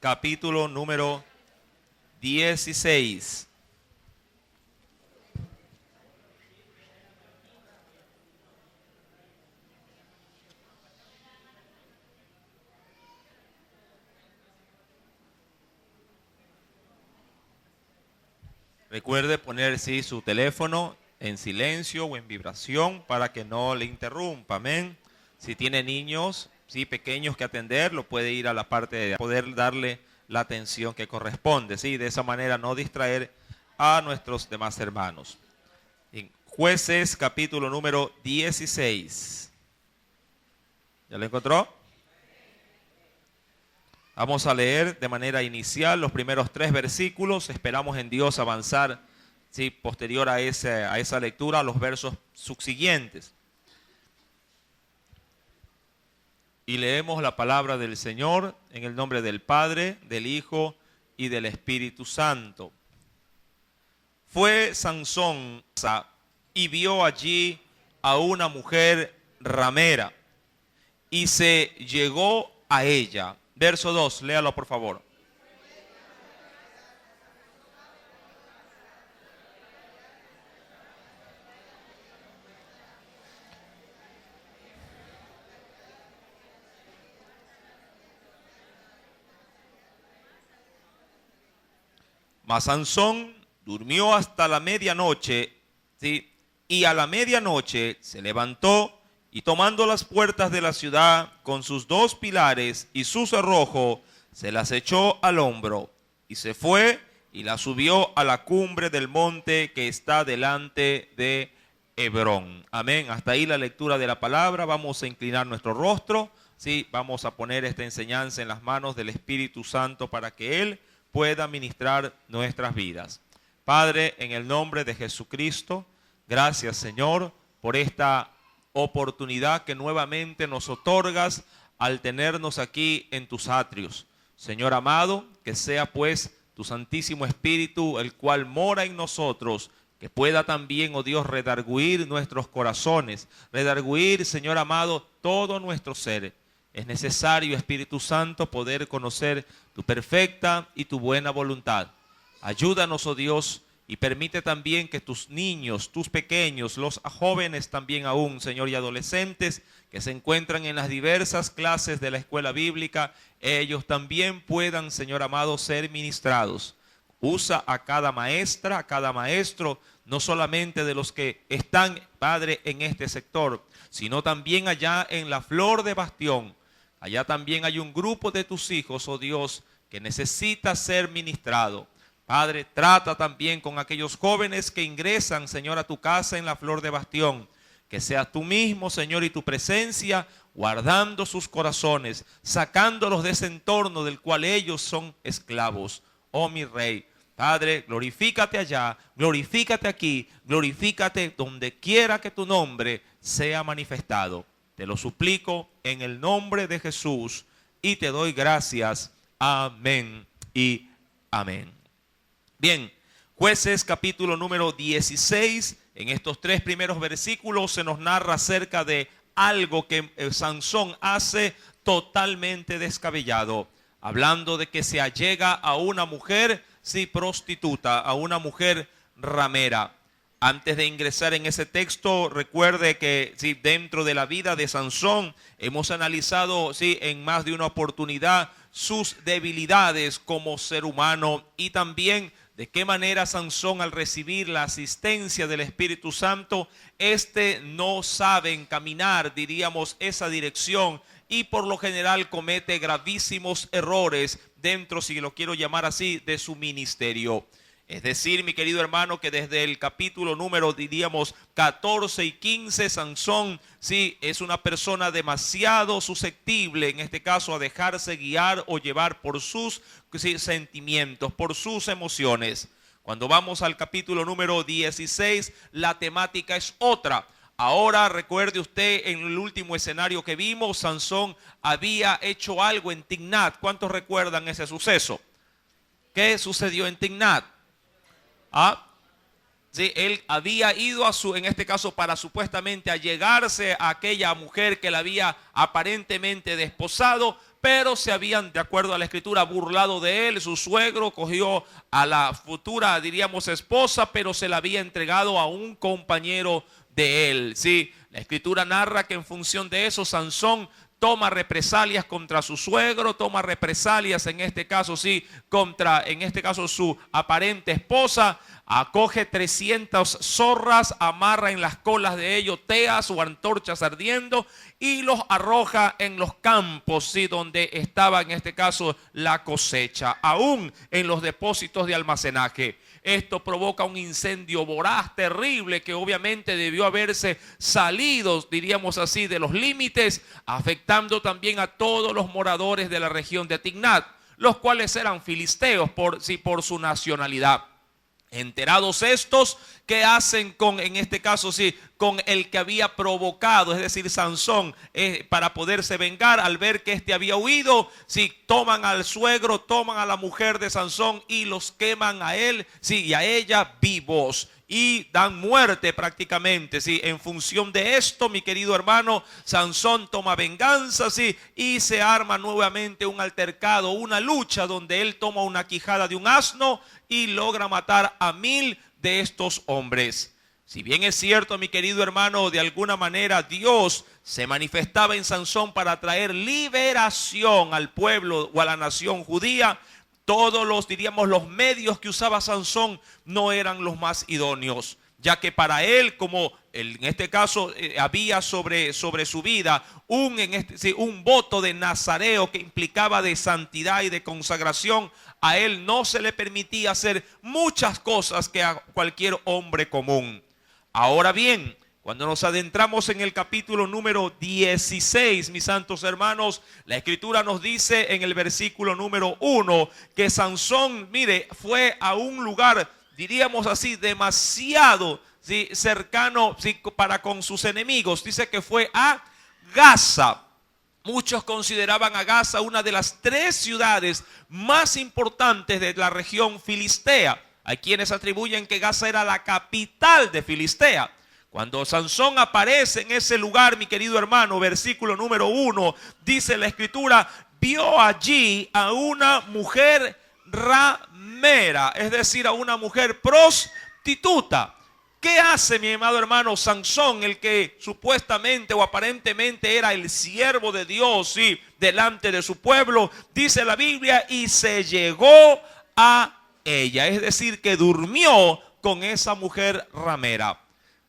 capítulo número 16. Recuerde poner su teléfono en silencio o en vibración para que no le interrumpa. Amén. Si tiene niños pequeños que atender, lo puede ir a la parte de poder darle la atención que corresponde. De esa manera no distraer a nuestros demás hermanos. En Jueces capítulo número 16. ¿Ya lo encontró? Vamos a leer de manera inicial los primeros 3 versículos. Esperamos en Dios avanzar posterior a esa lectura a los versos subsiguientes. Y leemos la palabra del Señor en el nombre del Padre, del Hijo y del Espíritu Santo. Fue Sansón y vio allí a una mujer ramera y se llegó a ella. Verso 2, léalo por favor. Mas Sansón durmió hasta la medianoche, y a la medianoche se levantó y tomando las puertas de la ciudad con sus 2 pilares y su cerrojo, se las echó al hombro y se fue y la subió a la cumbre del monte que está delante de Hebrón. Amén. Hasta ahí la lectura de la palabra. Vamos a inclinar nuestro rostro. Vamos a poner esta enseñanza en las manos del Espíritu Santo para que Él pueda ministrar nuestras vidas. Padre, en el nombre de Jesucristo, gracias Señor por esta oportunidad que nuevamente nos otorgas al tenernos aquí en tus atrios. Señor amado, que sea pues tu Santísimo Espíritu, el cual mora en nosotros, que pueda también, oh Dios, redarguir nuestros corazones, redarguir, Señor amado, todo nuestro ser. Es necesario, Espíritu Santo, poder conocer tu perfecta y tu buena voluntad. Ayúdanos, oh Dios, y permite también que tus niños, tus pequeños, los jóvenes también aún, Señor, y adolescentes que se encuentran en las diversas clases de la escuela bíblica, ellos también puedan, Señor amado, ser ministrados. Usa a cada maestra, a cada maestro, no solamente de los que están, Padre, en este sector, sino también allá en la Flor de Bastión. Allá también hay un grupo de tus hijos, oh Dios, que necesita ser ministrado. Padre, trata también con aquellos jóvenes que ingresan, Señor, a tu casa en la Flor de Bastión. Que seas tú mismo, Señor, y tu presencia guardando sus corazones, sacándolos de ese entorno del cual ellos son esclavos. Oh mi Rey, Padre, glorifícate allá, glorifícate aquí, glorifícate donde quiera que tu nombre sea manifestado. Te lo suplico en el nombre de Jesús y te doy gracias. Amén y amén. Bien, Jueces capítulo número 16, en estos 3 primeros versículos se nos narra acerca de algo que Sansón hace totalmente descabellado, hablando de que se allega a una mujer prostituta, a una mujer ramera. Antes de ingresar en ese texto, recuerde que dentro de la vida de Sansón hemos analizado en más de una oportunidad sus debilidades como ser humano y también de qué manera Sansón, al recibir la asistencia del Espíritu Santo, no sabe encaminar, diríamos, esa dirección y por lo general comete gravísimos errores dentro, si lo quiero llamar así, de su ministerio. Es decir, mi querido hermano, que desde el capítulo número, diríamos, 14 y 15, Sansón, es una persona demasiado susceptible, en este caso, a dejarse guiar o llevar por sus sentimientos, por sus emociones. Cuando vamos al capítulo número 16, la temática es otra. Ahora recuerde usted en el último escenario que vimos, Sansón había hecho algo en Timnat. ¿Cuántos recuerdan ese suceso? ¿Qué sucedió en Timnat? Él había ido en este caso para supuestamente allegarse a aquella mujer que la había aparentemente desposado, pero se habían, de acuerdo a la escritura, burlado de él. Su suegro cogió a la futura, diríamos, esposa, pero se la había entregado a un compañero de él. Sí, la escritura narra que en función de eso, Sansón toma represalias contra su suegro, toma represalias en este caso, sí, contra, en este caso, su aparente esposa. Acoge 300 zorras, amarra en las colas de ellos teas o antorchas ardiendo y los arroja en los campos, sí, donde estaba en este caso la cosecha, aún en los depósitos de almacenaje. Esto provoca un incendio voraz, terrible, que obviamente debió haberse salido, diríamos así, de los límites, afectando también a todos los moradores de la región de Tignat, los cuales eran filisteos por su nacionalidad. Enterados estos, ¿qué hacen con, en este caso sí, con el que había provocado, es decir, Sansón, para poderse vengar al ver que este había huido? Sí, toman al suegro, toman a la mujer de Sansón y los queman a él, sí, y a ella vivos. Y dan muerte prácticamente, ¿sí? En función de esto, mi querido hermano, Sansón toma venganza, ¿sí? Y se arma nuevamente un altercado, una lucha donde él toma una quijada de un asno y logra matar a 1000 de estos hombres. Si bien es cierto, mi querido hermano, de alguna manera Dios se manifestaba en Sansón para traer liberación al pueblo o a la nación judía, todos los, diríamos, los medios que usaba Sansón no eran los más idóneos, ya que para él, como en este caso había sobre su vida un voto de nazareo que implicaba de santidad y de consagración, a él no se le permitía hacer muchas cosas que a cualquier hombre común. Ahora bien, cuando nos adentramos en el capítulo número 16, mis santos hermanos, la escritura nos dice en el versículo número 1 que Sansón, mire, fue a un lugar, diríamos así, demasiado, ¿sí?, cercano, ¿sí?, para con sus enemigos. Dice que fue a Gaza. Muchos consideraban a Gaza una de las 3 ciudades más importantes de la región filistea. Hay quienes atribuyen que Gaza era la capital de Filistea. Cuando Sansón aparece en ese lugar, mi querido hermano, versículo número 1, dice la escritura, vio allí a una mujer ramera, es decir, a una mujer prostituta. ¿Qué hace, mi amado hermano, Sansón, el que supuestamente o aparentemente era el siervo de Dios, sí, delante de su pueblo? Dice la Biblia, y se llegó a ella, es decir, que durmió con esa mujer ramera.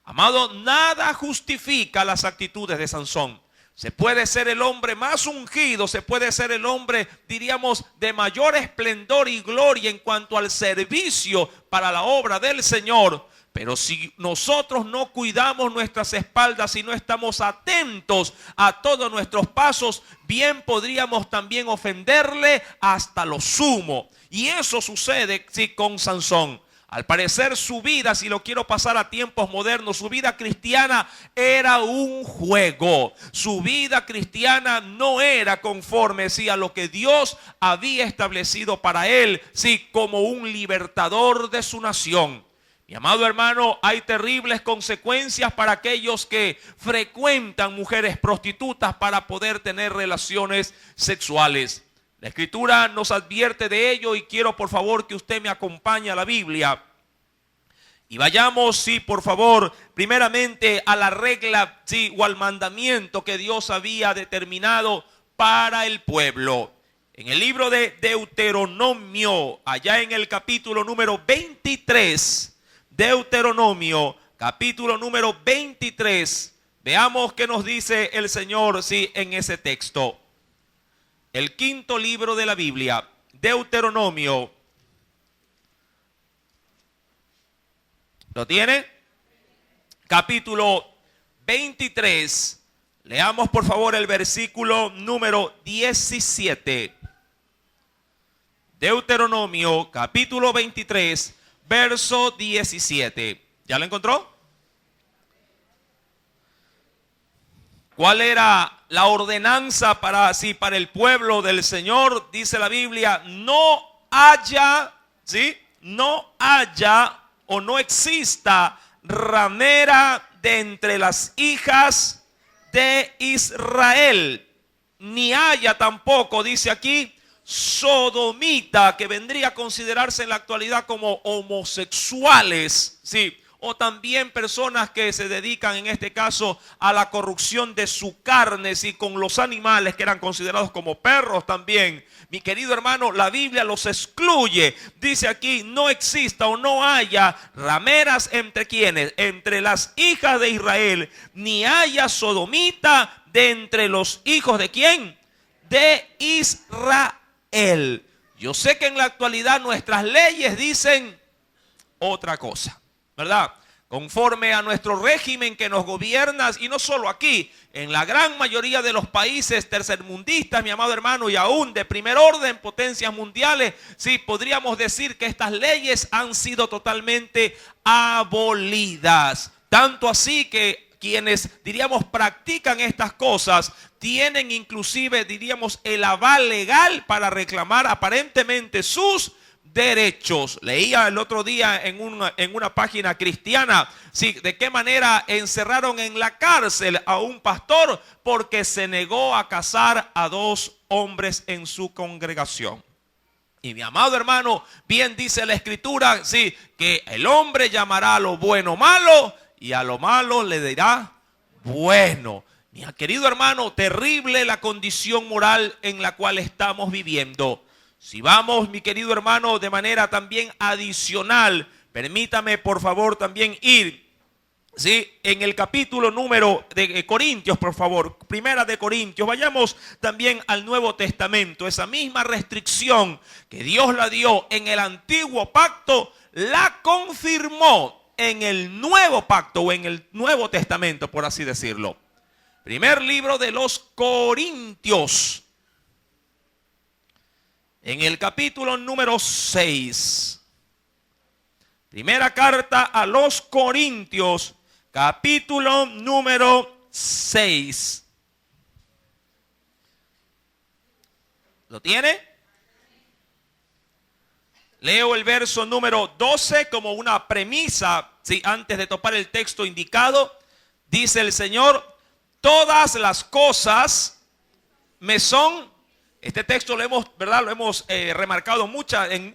Amado, nada justifica las actitudes de Sansón. Se puede ser el hombre más ungido, se puede ser el hombre, diríamos, de mayor esplendor y gloria en cuanto al servicio para la obra del Señor. Pero si nosotros no cuidamos nuestras espaldas y no estamos atentos a todos nuestros pasos, bien podríamos también ofenderle hasta lo sumo. Y eso sucede, sí, con Sansón. Al parecer su vida, si lo quiero pasar a tiempos modernos, su vida cristiana era un juego. Su vida cristiana no era conforme, sí, a lo que Dios había establecido para él, sí, como un libertador de su nación. Mi amado hermano, hay terribles consecuencias para aquellos que frecuentan mujeres prostitutas para poder tener relaciones sexuales. La escritura nos advierte de ello y quiero por favor que usted me acompañe a la Biblia. Y vayamos, sí, por favor, primeramente a la regla, sí, o al mandamiento que Dios había determinado para el pueblo. En el libro de Deuteronomio, allá en el capítulo número 23, Deuteronomio, capítulo número 23, veamos qué nos dice el Señor, sí, en ese texto. El quinto libro de la Biblia, Deuteronomio. ¿Lo tiene? Capítulo 23. Leamos por favor el versículo número 17. Deuteronomio, capítulo 23, verso 17. ¿Ya lo encontró? ¿Cuál era la ordenanza para el pueblo del Señor? Dice la Biblia, no haya, ¿sí?, no haya o no exista ramera de entre las hijas de Israel. ni haya tampoco, dice aquí, sodomita, que vendría a considerarse en la actualidad como homosexuales, sí, o también personas que se dedican en este caso a la corrupción de su carne, sí, con los animales que eran considerados como perros también. Mi querido hermano, la Biblia los excluye. Dice aquí, no exista o no haya rameras entre quienes, entre las hijas de Israel, ni haya sodomita de entre los hijos de quién, de Israel. Yo sé que en la actualidad nuestras leyes dicen otra cosa, ¿verdad? Conforme a nuestro régimen que nos gobierna, y no solo aquí, en la gran mayoría de los países tercermundistas, mi amado hermano, y aún de primer orden, potencias mundiales, sí, podríamos decir que estas leyes han sido totalmente abolidas. Tanto así que quienes, diríamos, practican estas cosas, tienen inclusive, diríamos, el aval legal para reclamar aparentemente sus derechos. Leía el otro día en una página cristiana, sí, de qué manera encerraron en la cárcel a un pastor porque se negó a casar a 2 hombres en su congregación. Y mi amado hermano, bien dice la escritura, sí, que el hombre llamará a lo bueno malo y a lo malo le dirá bueno. Mi querido hermano, terrible la condición moral en la cual estamos viviendo. Si vamos, mi querido hermano, de manera también adicional, permítame por favor también ir, ¿sí?, en el capítulo número de Corintios, por favor, primera de Corintios, vayamos también al Nuevo Testamento. Esa misma restricción que Dios la dio en el antiguo pacto, la confirmó en el nuevo pacto o en el Nuevo Testamento, por así decirlo. Primer libro de los Corintios, en el capítulo número 6. Primera carta a los Corintios, capítulo número 6. ¿Lo tiene? Leo el verso número 12 como una premisa, ¿sí?, antes de topar el texto indicado. Dice el Señor: todas las cosas me son. Este texto lo hemos, ¿verdad?, lo hemos remarcado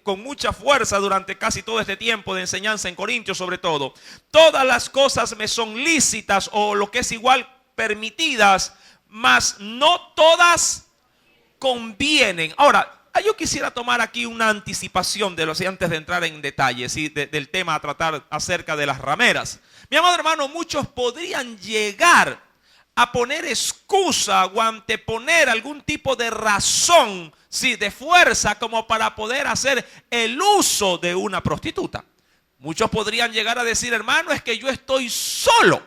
con mucha fuerza durante casi todo este tiempo de enseñanza en Corintios, sobre todo. Todas las cosas me son lícitas, o lo que es igual, permitidas, mas no todas convienen. Ahora, yo quisiera tomar aquí una anticipación de antes de entrar en detalles, ¿sí?, del tema a tratar acerca de las rameras. Mi amado hermano, muchos podrían llegar a poner excusa o anteponer algún tipo de razón, sí, de fuerza, como para poder hacer el uso de una prostituta. Muchos podrían llegar a decir: hermano, es que yo estoy solo,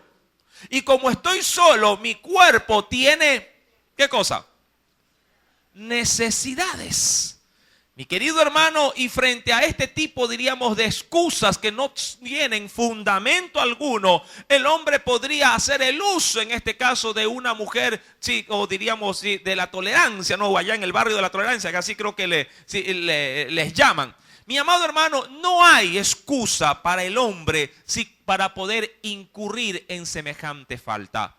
y como estoy solo, mi cuerpo tiene, ¿qué cosa? Necesidades. Mi querido hermano, y frente a este tipo, diríamos, de excusas que no tienen fundamento alguno, el hombre podría hacer el uso, en este caso, de una mujer, sí, o diríamos, sí, de la tolerancia, no, allá en el barrio de la tolerancia, que así creo que les llaman. Mi amado hermano, no hay excusa para el hombre, sí, para poder incurrir en semejante falta.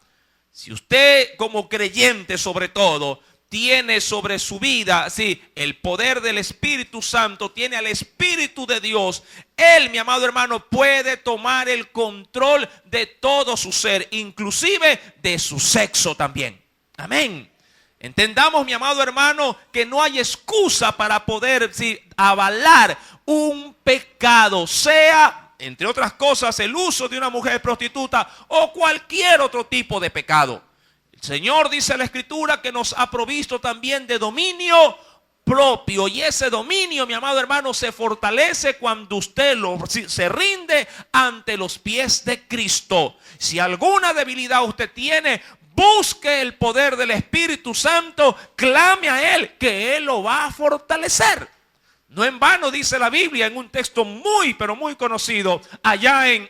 Si usted, como creyente sobre todo, tiene sobre su vida, sí, el poder del Espíritu Santo, tiene al Espíritu de Dios, él, mi amado hermano, puede tomar el control de todo su ser, inclusive de su sexo también. Amén. Entendamos, mi amado hermano, que no hay excusa para poder, sí, avalar un pecado, sea, entre otras cosas, el uso de una mujer prostituta o cualquier otro tipo de pecado. El Señor, dice la Escritura, que nos ha provisto también de dominio propio, y ese dominio, mi amado hermano, se fortalece cuando usted se rinde ante los pies de Cristo. Si alguna debilidad usted tiene, busque el poder del Espíritu Santo, clame a Él, que Él lo va a fortalecer. No en vano dice la Biblia en un texto muy, pero muy conocido, allá en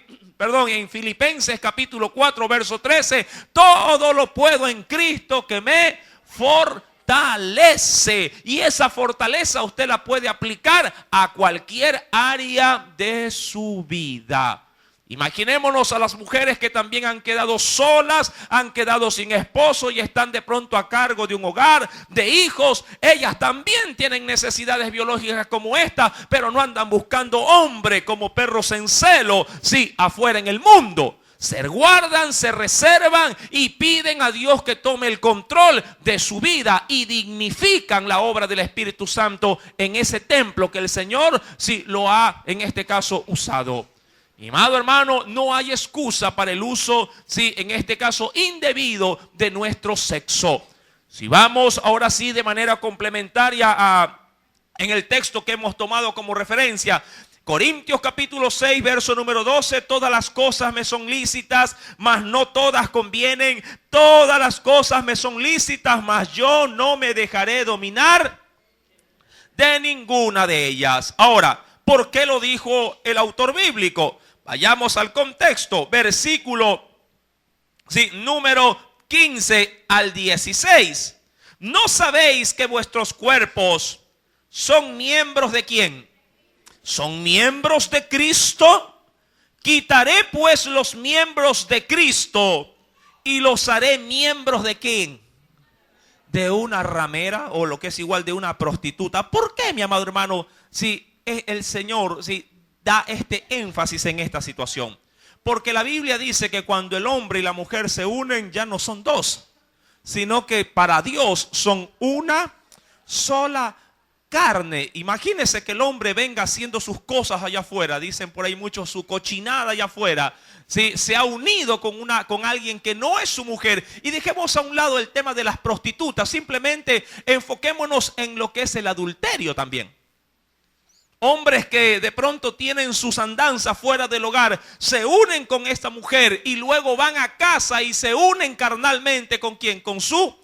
Filipenses capítulo 4, verso 13, todo lo puedo en Cristo que me fortalece. Y esa fortaleza usted la puede aplicar a cualquier área de su vida. Imaginémonos a las mujeres que también han quedado solas, han quedado sin esposo y están de pronto a cargo de un hogar, de hijos. Ellas también tienen necesidades biológicas como esta, pero no andan buscando hombre como perros en celo, sí, afuera en el mundo. Se guardan, se reservan y piden a Dios que tome el control de su vida y dignifican la obra del Espíritu Santo en ese templo que el Señor sí lo ha en este caso usado. Mi amado hermano, no hay excusa para el uso, sí, en este caso indebido de nuestro sexo. Si vamos ahora sí de manera complementaria en el texto que hemos tomado como referencia, Corintios capítulo 6, verso número 12, todas las cosas me son lícitas, mas no todas convienen. Todas las cosas me son lícitas, mas yo no me dejaré dominar de ninguna de ellas. Ahora, ¿por qué lo dijo el autor bíblico? Vayamos al contexto, versículo número 15 al 16. ¿No sabéis que vuestros cuerpos son miembros de quién? ¿Son miembros de Cristo? Quitaré pues los miembros de Cristo y los haré miembros de quién? De una ramera, o lo que es igual de una prostituta. ¿Por qué, mi amado hermano, si el Señor da este énfasis en esta situación? Porque la Biblia dice que cuando el hombre y la mujer se unen ya no son dos, sino que para Dios son una sola carne. Imagínese que el hombre venga haciendo sus cosas allá afuera, dicen por ahí muchos, su cochinada allá afuera, ¿sí? Se ha unido con alguien que no es su mujer. Y dejemos a un lado el tema de las prostitutas, simplemente enfoquémonos en lo que es el adulterio también. Hombres que de pronto tienen sus andanzas fuera del hogar, se unen con esta mujer y luego van a casa y se unen carnalmente ¿con quién? Con su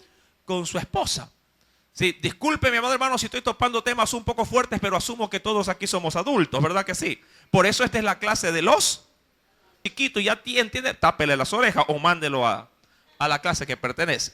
esposa. Sí, disculpe mi amado hermano si estoy topando temas un poco fuertes, pero asumo que todos aquí somos adultos, ¿verdad que sí? Por eso esta es la clase de los chiquitos. Ya entiende, tápele las orejas o mándelo a la clase que pertenece.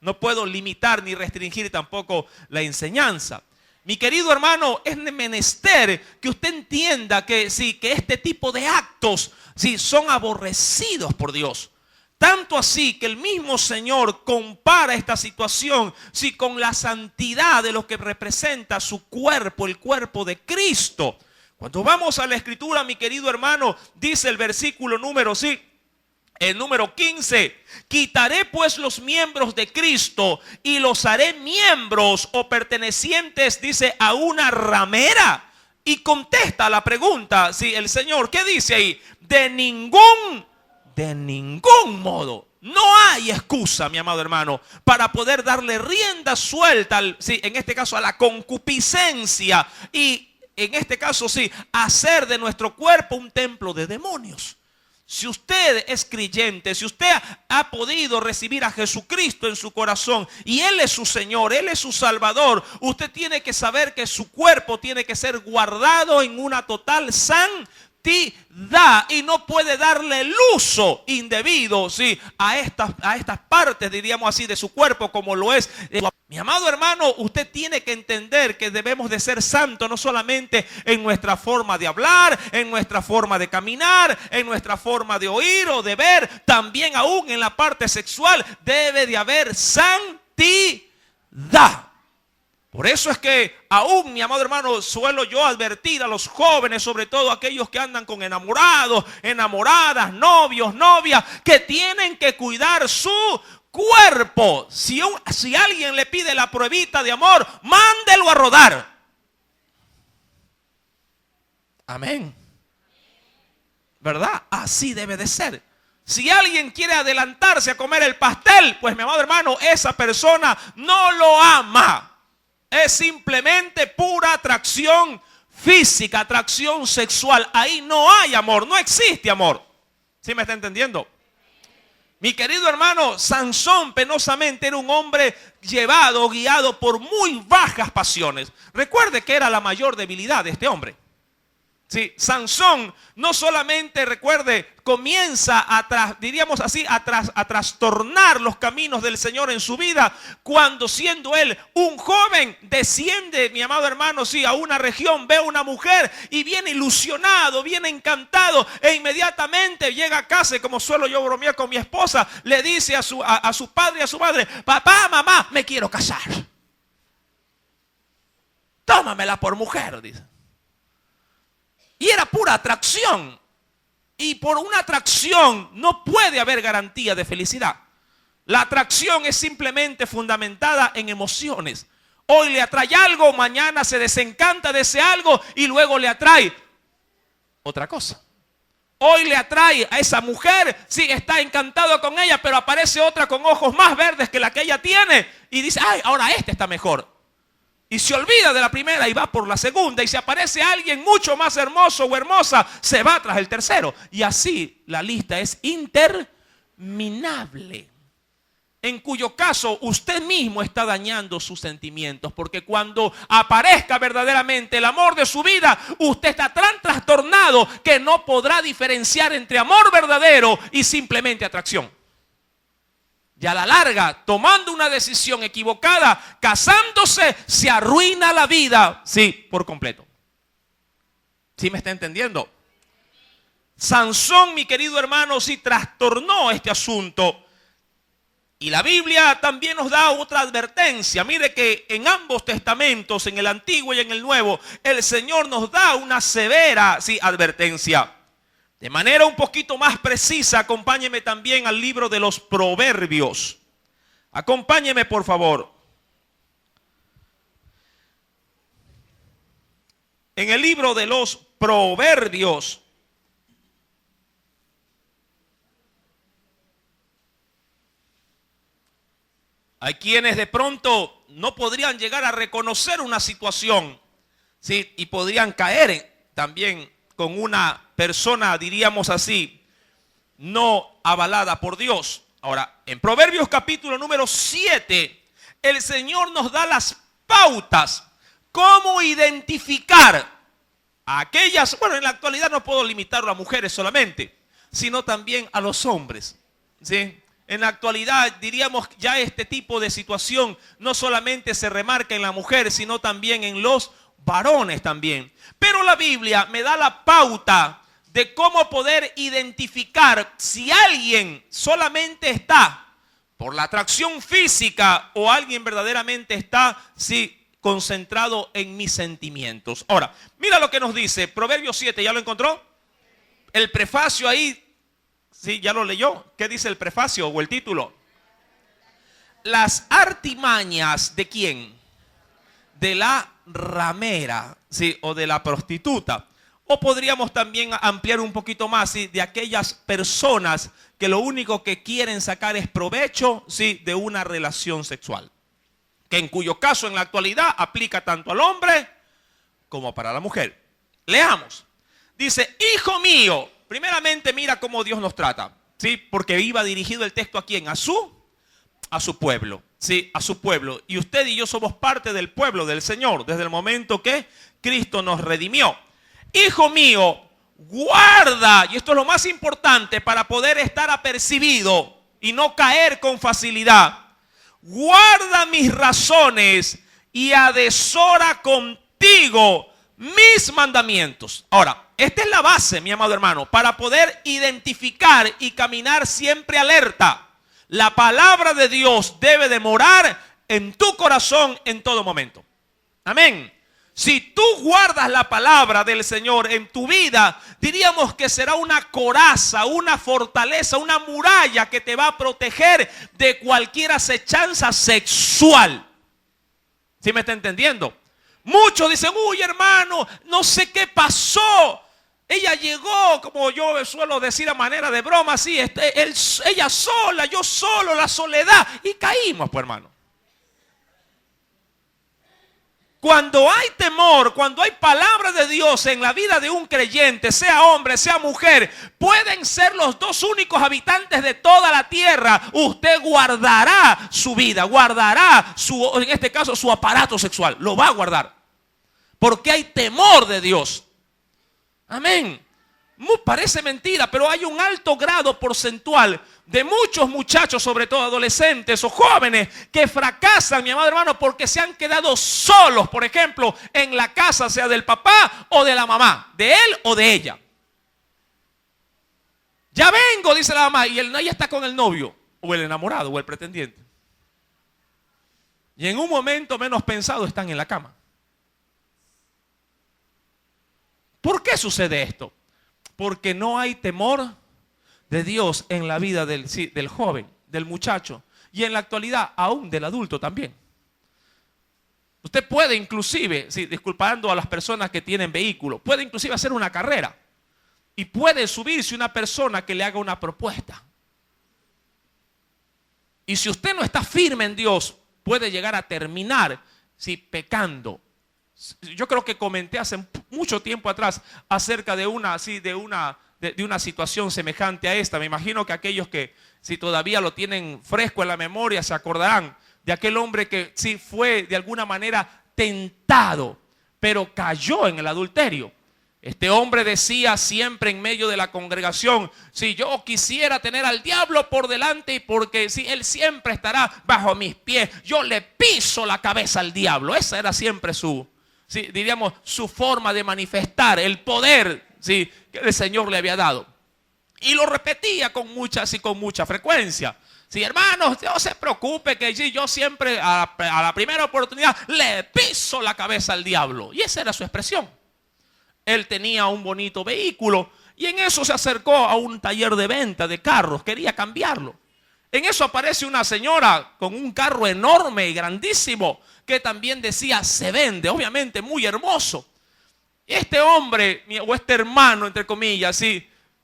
No puedo limitar ni restringir tampoco la enseñanza. Mi querido hermano, es menester que usted entienda que sí, que este tipo de actos sí, son aborrecidos por Dios. Tanto así que el mismo Señor compara esta situación sí, con la santidad de lo que representa su cuerpo, el cuerpo de Cristo. Cuando vamos a la Escritura, mi querido hermano, dice el versículo el número 15, quitaré pues los miembros de Cristo y los haré miembros o pertenecientes, dice, a una ramera. Y contesta la pregunta, sí, el Señor, ¿qué dice ahí? De ningún modo. No hay excusa, mi amado hermano, para poder darle rienda suelta, en este caso a la concupiscencia y en este caso hacer de nuestro cuerpo un templo de demonios. Si usted es creyente, si usted ha podido recibir a Jesucristo en su corazón y Él es su Señor, Él es su Salvador, usted tiene que saber que su cuerpo tiene que ser guardado en una total santidad y no puede darle el uso indebido a estas partes, diríamos así, de su cuerpo como lo es. Mi amado hermano, usted tiene que entender que debemos de ser santos no solamente en nuestra forma de hablar, en nuestra forma de caminar, en nuestra forma de oír o de ver, también aún en la parte sexual debe de haber santidad. Por eso es que aún, mi amado hermano, suelo yo advertir a los jóvenes, sobre todo aquellos que andan con enamorados, enamoradas, novios, novias, que tienen que cuidar su cuerpo. Si alguien le pide la pruebita de amor, mándelo a rodar. Amén. ¿Verdad? Así debe de ser. Si alguien quiere adelantarse a comer el pastel, pues mi amado hermano, esa persona no lo ama. Es simplemente pura atracción física, atracción sexual. Ahí no hay amor, no existe amor. ¿Sí me está entendiendo? Mi querido hermano, Sansón penosamente era un hombre guiado por muy bajas pasiones. Recuerde que era la mayor debilidad de este hombre. Sí, Sansón no solamente, recuerde, comienza diríamos así, a trastornar los caminos del Señor en su vida, cuando siendo él un joven, desciende, mi amado hermano, sí, a una región, ve a una mujer y viene ilusionado, viene encantado, e inmediatamente llega a casa, y como suelo yo bromear con mi esposa, le dice a su padre y a su madre: papá, mamá, me quiero casar. Tómamela por mujer, dice. Y era pura atracción. Y por una atracción no puede haber garantía de felicidad. La atracción es simplemente fundamentada en emociones. Hoy le atrae algo, mañana se desencanta de ese algo y luego le atrae otra cosa. Hoy le atrae a esa mujer, sí, está encantado con ella, pero aparece otra con ojos más verdes que la que ella tiene y dice: ay, ahora esta está mejor. Y se olvida de la primera y va por la segunda. Y si aparece alguien mucho más hermoso o hermosa, se va tras el tercero. Y así la lista es interminable. En cuyo caso usted mismo está dañando sus sentimientos. Porque cuando aparezca verdaderamente el amor de su vida, usted está tan trastornado que no podrá diferenciar entre amor verdadero y simplemente atracción. Y a la larga, tomando una decisión equivocada, casándose, se arruina la vida, sí, por completo. ¿Sí me está entendiendo? Sansón, mi querido hermano, sí trastornó este asunto. Y la Biblia también nos da otra advertencia. Mire que en ambos testamentos, en el Antiguo y en el Nuevo, el Señor nos da una severa, sí, advertencia. De manera un poquito más precisa, acompáñeme también al libro de los Proverbios. Acompáñeme, por favor. En el libro de los Proverbios. Hay quienes de pronto no podrían llegar a reconocer una situación, ¿sí? Y podrían caer también con una persona, diríamos así, no avalada por Dios. Ahora, en Proverbios capítulo número 7, el Señor nos da las pautas, cómo identificar a aquellas, bueno, en la actualidad no puedo limitarlo a mujeres solamente, sino también a los hombres, ¿sí? En la actualidad diríamos ya este tipo de situación no solamente se remarca en la mujer, sino también en los varones también. Pero la Biblia me da la pauta de cómo poder identificar si alguien solamente está por la atracción física o alguien verdaderamente está, sí, concentrado en mis sentimientos. Ahora, mira lo que nos dice Proverbios 7, ¿ya lo encontró? El prefacio ahí, sí, ya lo leyó. ¿Qué dice el prefacio o el título? Las artimañas ¿de quién? De la ramera, ¿sí? O de la prostituta. O podríamos también ampliar un poquito más, ¿sí? De aquellas personas que lo único que quieren sacar es provecho, ¿sí? De una relación sexual. Que en cuyo caso en la actualidad aplica tanto al hombre como para la mujer. Leamos. Dice: hijo mío, primeramente mira cómo Dios nos trata, ¿sí? Porque iba dirigido el texto ¿a quién? A su pueblo, ¿sí? A su pueblo. Y usted y yo somos parte del pueblo del Señor desde el momento que Cristo nos redimió. Hijo mío, guarda, y esto es lo más importante para poder estar apercibido y no caer con facilidad. Guarda mis razones y adesora contigo mis mandamientos. Ahora, esta es la base, mi amado hermano, para poder identificar y caminar siempre alerta. La palabra de Dios debe de morar en tu corazón en todo momento. Amén. Si tú guardas la palabra del Señor en tu vida, diríamos que será una coraza, una fortaleza, una muralla que te va a proteger de cualquier acechanza sexual. ¿Sí me está entendiendo? Muchos dicen: uy, hermano, no sé qué pasó. Ella llegó, como yo suelo decir a manera de broma, así, ella sola, yo solo, la soledad. Y caímos, pues, hermano. Cuando hay temor, cuando hay palabra de Dios en la vida de un creyente, sea hombre, sea mujer, pueden ser los dos únicos habitantes de toda la tierra. Usted guardará su vida, guardará en este caso su aparato sexual, lo va a guardar. Porque hay temor de Dios. Amén. Parece mentira, pero hay un alto grado porcentual de muchos muchachos, sobre todo adolescentes o jóvenes, que fracasan, mi amado hermano, porque se han quedado solos, por ejemplo, en la casa, sea del papá o de la mamá, de él o de ella. Ya vengo, dice la mamá, y ella está con el novio, o el enamorado, o el pretendiente. Y en un momento menos pensado están en la cama. ¿Por qué sucede esto? Porque no hay temor de Dios en la vida del joven, del muchacho, y en la actualidad aún del adulto también. Usted puede inclusive, disculpando a las personas que tienen vehículo, puede inclusive hacer una carrera y puede subirse una persona que le haga una propuesta. Y si usted no está firme en Dios, puede llegar a terminar pecando. Yo creo que comenté hace mucho tiempo atrás acerca de una situación semejante a esta. Me imagino que aquellos que si todavía lo tienen fresco en la memoria se acordarán de aquel hombre que fue de alguna manera tentado, pero cayó en el adulterio. Este hombre decía siempre en medio de la congregación: si yo quisiera tener al diablo por delante, porque él siempre estará bajo mis pies, yo le piso la cabeza al diablo. Esa era siempre su forma de manifestar el poder que el Señor le había dado. Y lo repetía con mucha frecuencia. Hermanos, no se preocupe que yo siempre a la primera oportunidad le piso la cabeza al diablo. Y esa era su expresión. Él tenía un bonito vehículo y en eso se acercó a un taller de venta de carros, quería cambiarlo. En eso aparece una señora con un carro enorme y grandísimo que también decía se vende, obviamente muy hermoso. Este hombre o este hermano, entre comillas,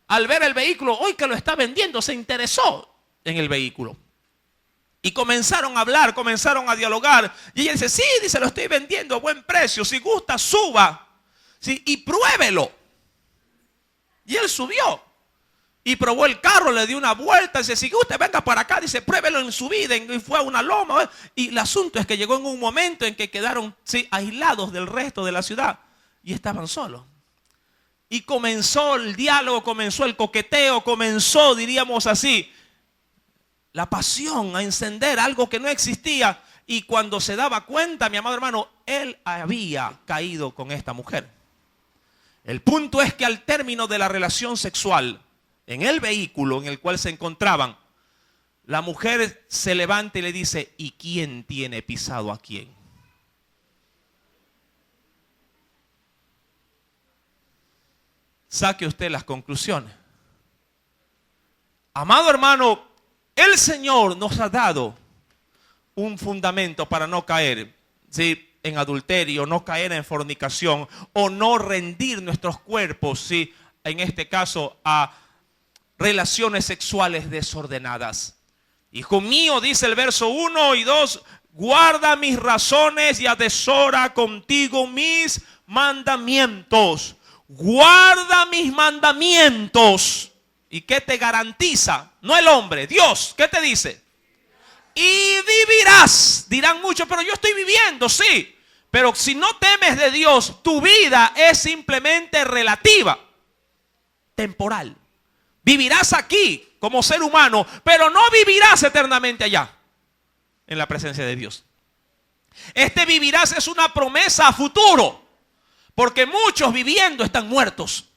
al ver el vehículo, hoy que lo está vendiendo, se interesó en el vehículo. Y comenzaron a hablar, comenzaron a dialogar. Y ella dice, lo estoy vendiendo a buen precio. Si gusta, suba. Y pruébelo. Y él subió. Y probó el carro, le dio una vuelta. Dice, si usted venga para acá, dice, pruébelo en su vida. Y fue a una loma. Y el asunto es que llegó en un momento en que quedaron aislados del resto de la ciudad. Y estaban solos. Y comenzó el diálogo, comenzó el coqueteo, comenzó, diríamos así, la pasión a encender algo que no existía. Y cuando se daba cuenta, mi amado hermano, él había caído con esta mujer. El punto es que al término de la relación sexual, en el vehículo en el cual se encontraban, la mujer se levanta y le dice, ¿y quién tiene pisado a quién? Saque usted las conclusiones. Amado hermano, el Señor nos ha dado un fundamento para no caer en adulterio, no caer en fornicación o no rendir nuestros cuerpos, en este caso a relaciones sexuales desordenadas. Hijo mío, dice el verso 1 y 2, guarda mis razones y atesora contigo mis mandamientos. Guarda mis mandamientos. ¿Y qué te garantiza? No el hombre, Dios. ¿Qué te dice? Y vivirás. Dirán muchos, pero yo estoy viviendo, sí. Pero si no temes de Dios, tu vida es simplemente relativa, temporal. Vivirás aquí como ser humano, pero no vivirás eternamente allá, en la presencia de Dios. Este vivirás es una promesa a futuro, porque muchos viviendo están muertos.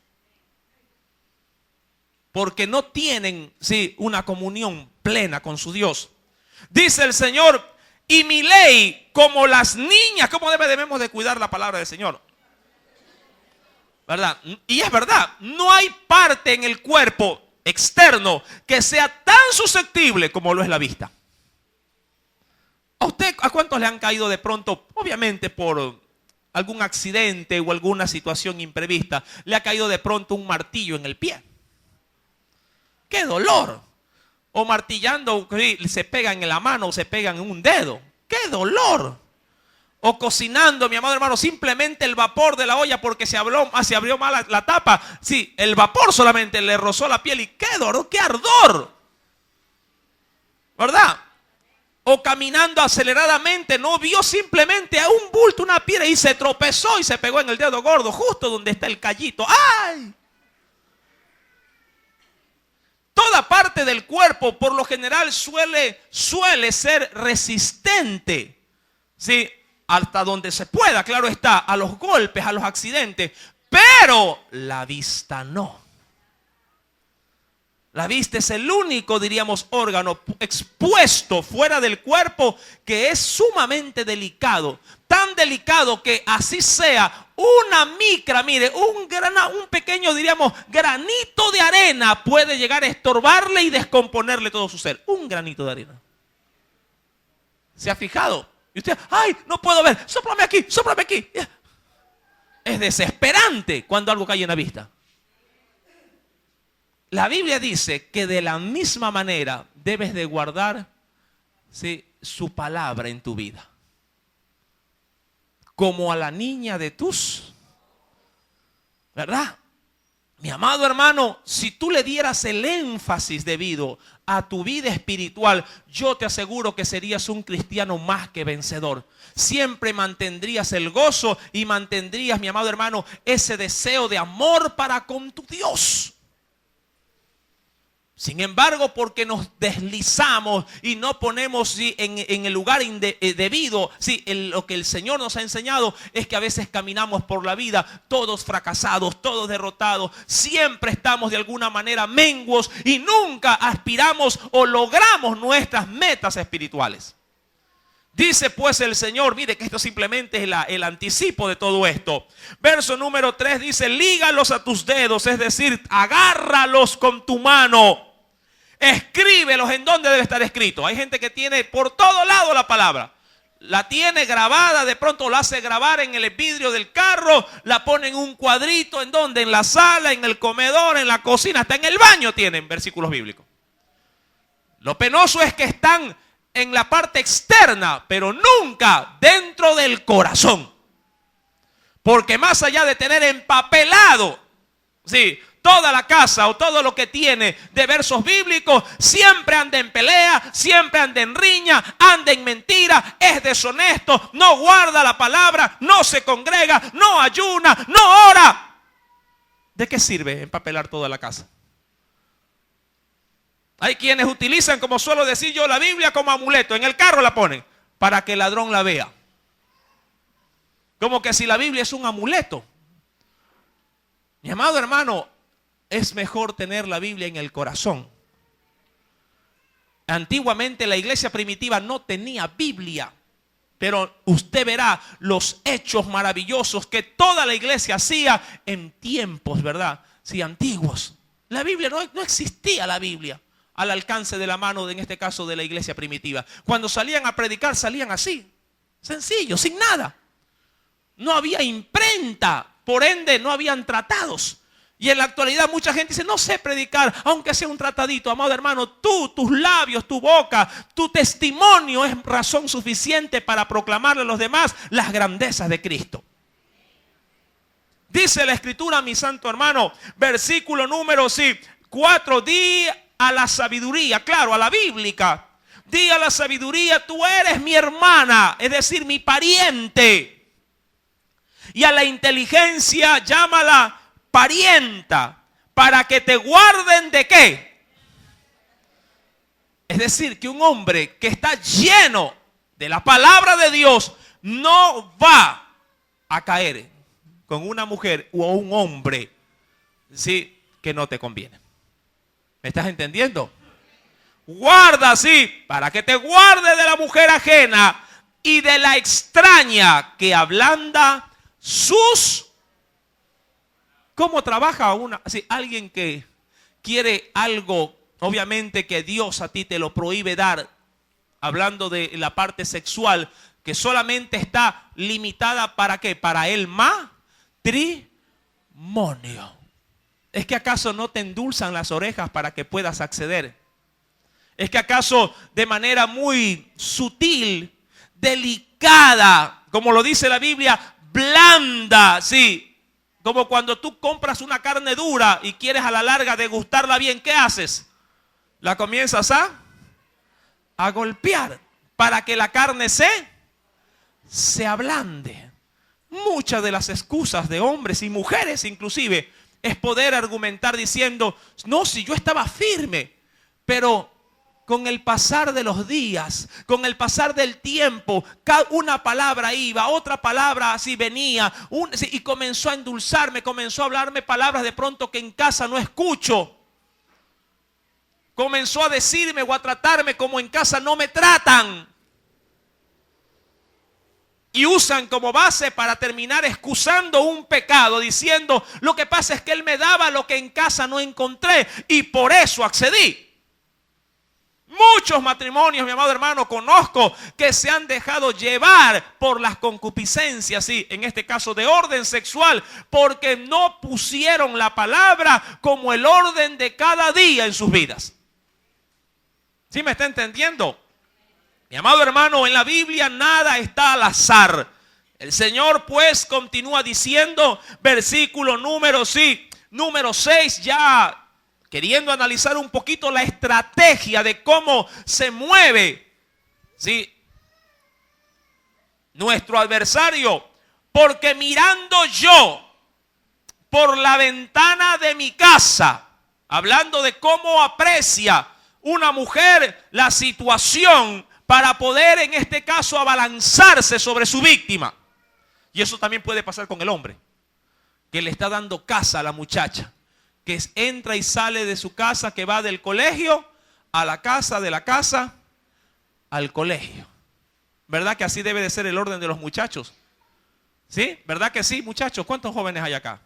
Porque no tienen una comunión plena con su Dios. Dice el Señor, y mi ley como las niñas. ¿Cómo debemos de cuidar la palabra del Señor? ¿Verdad? Y es verdad, no hay parte en el cuerpo externo que sea tan susceptible como lo es la vista. ¿A cuántos le han caído de pronto, obviamente por algún accidente o alguna situación imprevista, le ha caído de pronto un martillo en el pie? ¡Qué dolor! O martillando, se pegan en la mano o se pegan en un dedo. ¡Qué dolor! O cocinando, mi amado hermano, simplemente el vapor de la olla porque se abrió mal la tapa. El vapor solamente le rozó la piel y ¡qué dolor! ¡Qué ardor! ¿Verdad? o caminando aceleradamente, no vio simplemente a un bulto, una piedra, y se tropezó y se pegó en el dedo gordo, justo donde está el callito. ¡Ay! Toda parte del cuerpo por lo general suele ser resistente, ¿sí? Hasta donde se pueda, claro está, a los golpes, a los accidentes, pero la vista no. La vista es el único, diríamos, órgano expuesto fuera del cuerpo que es sumamente delicado. Tan delicado que así sea una micra, mire, un pequeño, diríamos, granito de arena puede llegar a estorbarle y descomponerle todo su ser. Un granito de arena. ¿Se ha fijado? Y usted, ay, no puedo ver, sóplame aquí, sóplame aquí. Es desesperante cuando algo cae en la vista. La Biblia dice que de la misma manera debes de guardar, ¿sí?, su palabra en tu vida. Como a la niña de tus, ¿verdad? Mi amado hermano, si tú le dieras el énfasis debido a tu vida espiritual, yo te aseguro que serías un cristiano más que vencedor. Siempre mantendrías el gozo y mantendrías, mi amado hermano, ese deseo de amor para con tu Dios. Sin embargo, porque nos deslizamos y no ponemos, ¿sí?, en el lugar debido, ¿sí?, lo que el Señor nos ha enseñado es que a veces caminamos por la vida todos fracasados, todos derrotados. Siempre estamos de alguna manera menguos y nunca aspiramos o logramos nuestras metas espirituales. Dice pues el Señor, mire que esto simplemente es el anticipo de todo esto. Verso número 3 dice, lígalos a tus dedos, es decir, agárralos con tu mano. Escríbelos en donde debe estar escrito. Hay gente que tiene por todo lado la palabra. La tiene grabada, de pronto la hace grabar en el vidrio del carro, la pone en un cuadrito, ¿en donde? En la sala, en el comedor, en la cocina, hasta en el baño tienen versículos bíblicos. Lo penoso es que están en la parte externa, pero nunca dentro del corazón. Porque más allá de tener empapelado, sí, toda la casa o todo lo que tiene de versos bíblicos, siempre anda en pelea, siempre anda en riña, anda en mentira, es deshonesto, no guarda la palabra, no se congrega, no ayuna, no ora. ¿De qué sirve empapelar toda la casa? Hay quienes utilizan, como suelo decir yo, la Biblia como amuleto. En el carro la ponen para que el ladrón la vea. Como que si la Biblia es un amuleto. Mi amado hermano, es mejor tener la Biblia en el corazón. Antiguamente la iglesia primitiva no tenía Biblia. Pero usted verá los hechos maravillosos que toda la iglesia hacía en tiempos, ¿verdad? Sí, antiguos. La Biblia no existía, la Biblia al alcance de la mano, en este caso de la iglesia primitiva. Cuando salían a predicar, salían así, sencillo, sin nada. No había imprenta, por ende no habían tratados. Y en la actualidad mucha gente dice, no sé predicar, aunque sea un tratadito. Amado hermano, tus labios, tu boca, tu testimonio es razón suficiente para proclamarle a los demás las grandezas de Cristo. Dice la Escritura, mi santo hermano, versículo número 4, di a la sabiduría, claro, a la bíblica. Di a la sabiduría, tú eres mi hermana, es decir, mi pariente. Y a la inteligencia, llámala parienta, para que te guarden ¿de qué? Es decir, que un hombre que está lleno de la palabra de Dios no va a caer con una mujer o un hombre, ¿sí?, que no te conviene. ¿Me estás entendiendo? Guarda, sí, para que te guarde de la mujer ajena y de la extraña que ablanda sus... ¿Cómo trabaja alguien que quiere algo, obviamente que Dios a ti te lo prohíbe dar, hablando de la parte sexual, que solamente está limitada para qué? Para el matrimonio. ¿Es que acaso no te endulzan las orejas para que puedas acceder? ¿Es que acaso de manera muy sutil, delicada, como lo dice la Biblia, blanda, sí? Como cuando tú compras una carne dura y quieres a la larga degustarla bien, ¿qué haces? La comienzas a golpear para que la carne se ablande. Muchas de las excusas de hombres y mujeres inclusive es poder argumentar diciendo, no, si yo estaba firme, pero con el pasar de los días, con el pasar del tiempo, una palabra iba, otra palabra así venía, y comenzó a endulzarme, comenzó a hablarme palabras de pronto que en casa no escucho. Comenzó a decirme o a tratarme como en casa no me tratan. Y usan como base para terminar excusando un pecado, diciendo, lo que pasa es que él me daba lo que en casa no encontré y por eso accedí. Muchos matrimonios, mi amado hermano, conozco que se han dejado llevar por las concupiscencias, sí, en este caso de orden sexual, porque no pusieron la palabra como el orden de cada día en sus vidas. ¿Sí me está entendiendo? Mi amado hermano, en la Biblia nada está al azar. El Señor pues continúa diciendo, versículo número 6, ya queriendo analizar un poquito la estrategia de cómo se mueve, ¿sí?, nuestro adversario. Porque mirando yo por la ventana de mi casa, hablando de cómo aprecia una mujer la situación para poder en este caso abalanzarse sobre su víctima. Y eso también puede pasar con el hombre, que le está dando casa a la muchacha, que entra y sale de su casa, que va del colegio a la casa, de la casa al colegio. ¿Verdad que así debe de ser el orden de los muchachos? ¿Sí? ¿Verdad que sí, muchachos? ¿Cuántos jóvenes hay acá?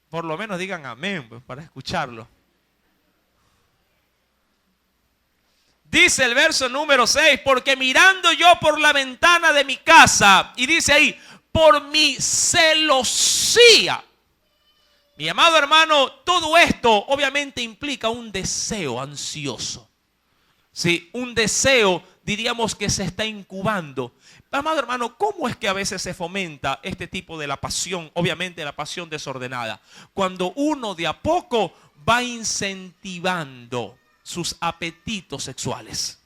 Por lo menos digan amén, pues, para escucharlo. Dice el verso número 6, porque mirando yo por la ventana de mi casa, y dice ahí, por mi celosía. Mi amado hermano, todo esto obviamente implica un deseo ansioso. Sí, un deseo, diríamos, que se está incubando. Amado hermano, ¿cómo es que a veces se fomenta este tipo de la pasión? Obviamente la pasión desordenada. Cuando uno de a poco va incentivando sus apetitos sexuales.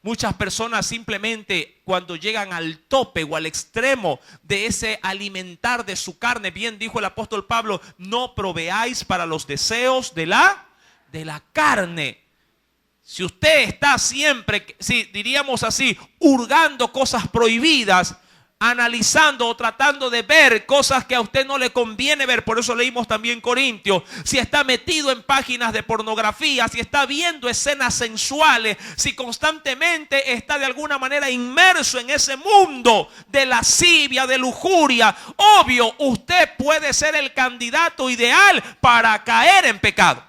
Muchas personas simplemente cuando llegan al tope o al extremo de ese alimentar de su carne, bien dijo el apóstol Pablo, no proveáis para los deseos de la carne. Si usted está siempre, si diríamos así, hurgando cosas prohibidas, analizando o tratando de ver cosas que a usted no le conviene ver, por eso leímos también Corintios, si está metido en páginas de pornografía, si está viendo escenas sensuales, si constantemente está de alguna manera inmerso en ese mundo de lascivia, de lujuria, obvio, usted puede ser el candidato ideal para caer en pecado.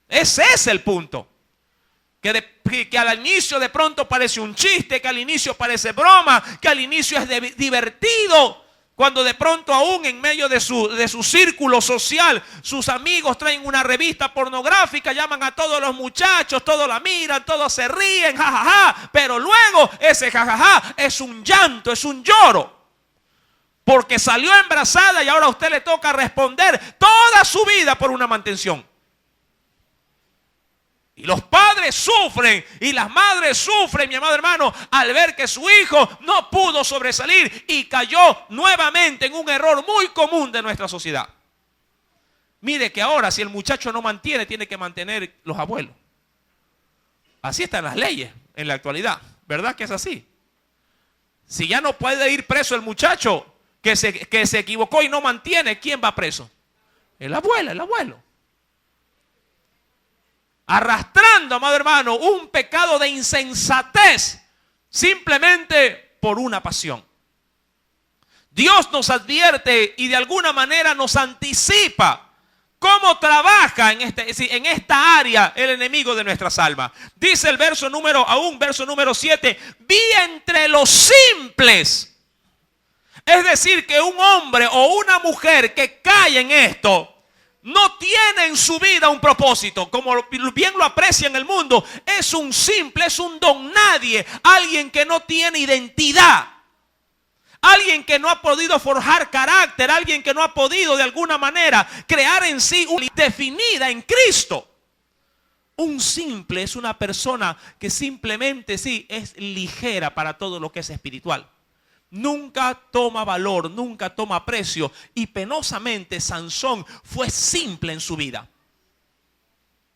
Ese es el punto. Que al inicio de pronto parece un chiste, que al inicio parece broma, que al inicio es divertido, cuando de pronto aún en medio de su círculo social, sus amigos traen una revista pornográfica, llaman a todos los muchachos, todos la miran, todos se ríen, jajaja, pero luego ese jajaja es un llanto, es un lloro, porque salió embarazada y ahora a usted le toca responder toda su vida por una mantención. Y los padres sufren y las madres sufren, mi amado hermano, al ver que su hijo no pudo sobresalir y cayó nuevamente en un error muy común de nuestra sociedad. Mire que ahora si el muchacho no mantiene, tiene que mantener los abuelos. Así están las leyes en la actualidad, ¿verdad que es así? Si ya no puede ir preso el muchacho que se equivocó y no mantiene, ¿quién va preso? El abuelo, el abuelo. Arrastrando, amado hermano, un pecado de insensatez simplemente por una pasión. Dios nos advierte y de alguna manera nos anticipa cómo trabaja en esta área el enemigo de nuestras almas. Dice el verso número 7, vi entre los simples. Es decir, que un hombre o una mujer que cae en esto no tiene en su vida un propósito, como bien lo aprecia en el mundo. Es un simple, es un don nadie, alguien que no tiene identidad, alguien que no ha podido forjar carácter, alguien que no ha podido de alguna manera crear en sí una definida en Cristo. Un simple es una persona que simplemente sí es ligera para todo lo que es espiritual. Nunca toma valor, nunca toma precio. Y penosamente Sansón fue simple en su vida.